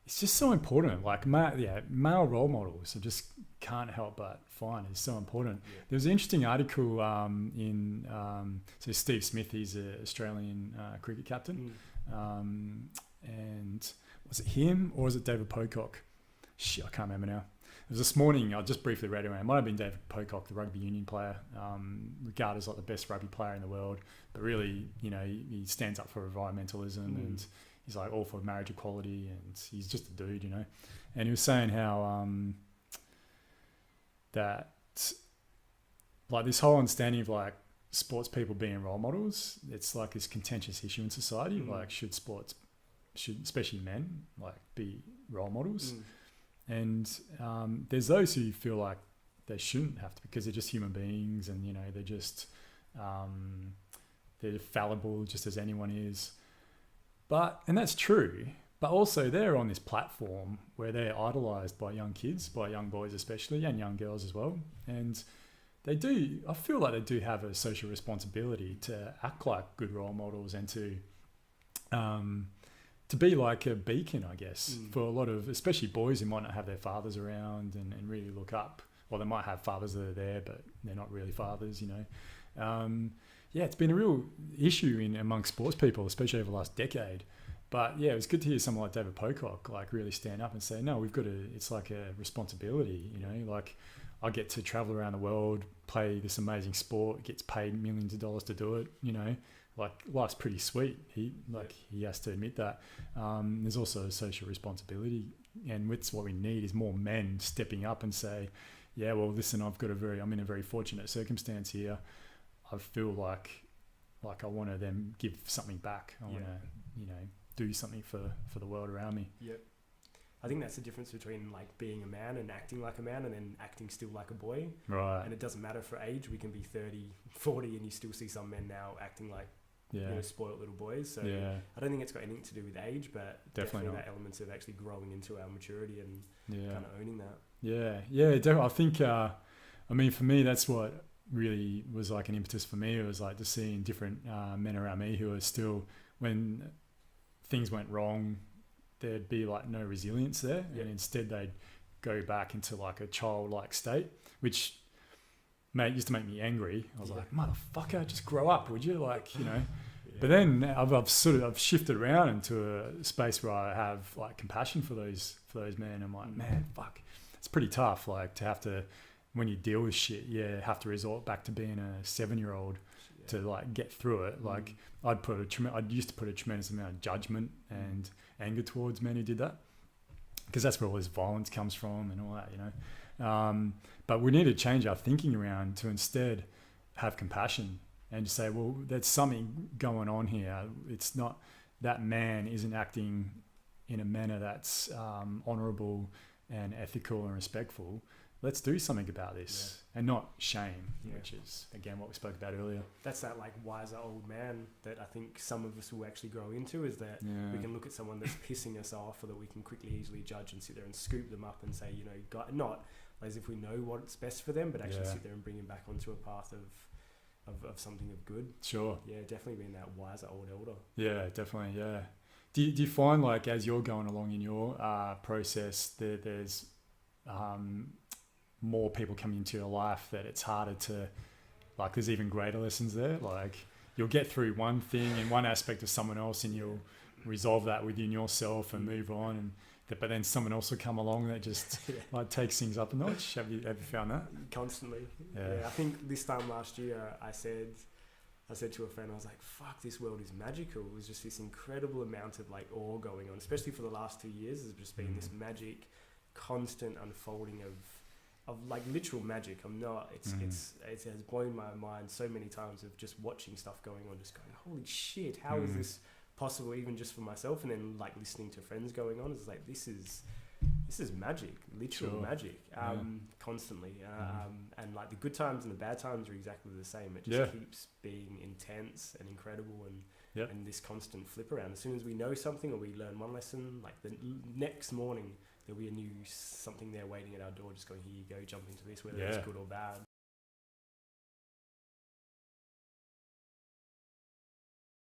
it's just so important. Like, male role models, I just can't help but find is so important. Yeah. There was an interesting article so Steve Smith, he's an Australian cricket captain. And was it him or was it David Pocock? Shit, I can't remember now. It was this morning, I just briefly read around. It might have been David Pocock, the rugby union player, regarded as like the best rugby player in the world. But really, he stands up for environmentalism and he's like all for marriage equality, and he's just a dude, And he was saying how that like this whole understanding of like sports people being role models, it's like this contentious issue in society. Like, should especially men, like be role models? And there's those who feel like they shouldn't have to because they're just human beings, and they're just they're fallible just as anyone is. And that's true. But also they're on this platform where they're idolized by young kids, by young boys especially, and young girls as well. And I feel like they do have a social responsibility to act like good role models and to be like a beacon, I guess, for a lot of, especially boys who might not have their fathers around and really look up. Well, they might have fathers that are there, but they're not really fathers, It's been a real issue among sports people, especially over the last decade. But yeah, it was good to hear someone like David Pocock like really stand up and say, no, it's like a responsibility, like I get to travel around the world, play this amazing sport, gets paid millions of dollars to do it, like life's pretty sweet. He has to admit that. There's also a social responsibility, and that's what we need is more men stepping up and say, yeah, well, listen, I'm in a very fortunate circumstance here. I feel like I want to then give something back. I want to, do something for the world around me. Yep. I think that's the difference between like being a man and acting like a man and then acting still like a boy. Right. And it doesn't matter for age. We can be 30, 40 and you still see some men now acting like spoiled little boys. So I don't think it's got anything to do with age, but definitely that elements of actually growing into our maturity and kind of owning that. Yeah, definitely. I think, for me, that's what really was like an impetus for me. It was like just seeing different men around me who are still, when things went wrong, there'd be like no resilience there, and instead they'd go back into like a childlike state, which used to make me angry. I was like, motherfucker, just grow up, would you? Like, But then I've shifted around into a space where I have like compassion for those men. I'm like, man, fuck, it's pretty tough. Like to have to, when you deal with shit, have to resort back to being a 7-year-old to like get through it. Like I used to put a tremendous amount of judgment and anger towards men who did that, because that's where all this violence comes from and all that, but we need to change our thinking around to instead have compassion and just say, well, there's something going on here. It's not, that man isn't acting in a manner that's honourable and ethical and respectful. Let's do something about this and not shame, which is, again, what we spoke about earlier. That's that like wiser old man that I think some of us will actually grow into, is that we can look at someone that's pissing us off, or that we can quickly easily judge and sit there and scoop them up and say, not as if we know what's best for them, but actually sit there and bring them back onto a path of something of good. Sure. Yeah, definitely being that wiser old elder. Yeah, definitely, yeah. Do you find like as you're going along in your process, there's more people coming into your life that it's harder to, like there's even greater lessons there? Like you'll get through one thing in one aspect of someone else and you'll resolve that within yourself and move on, but then someone else will come along that just like takes things up a notch. Have you found that? Constantly. Yeah. I think this time last year I said to a friend, I was like, fuck, this world is magical. It was just this incredible amount of like awe going on, especially for the last 2 years. There's just been this magic, constant unfolding of like literal magic. It has blown my mind so many times of just watching stuff going on, just going, holy shit, how is this possible, even just for myself? And then like listening to friends going on, it's like, this is magic, literal magic, constantly. And like the good times and the bad times are exactly the same. It just keeps being intense and incredible, and this constant flip around. As soon as we know something or we learn one lesson, like the next morning there'll be a new something there waiting at our door, just going, here you go, jump into this, whether it's good or bad.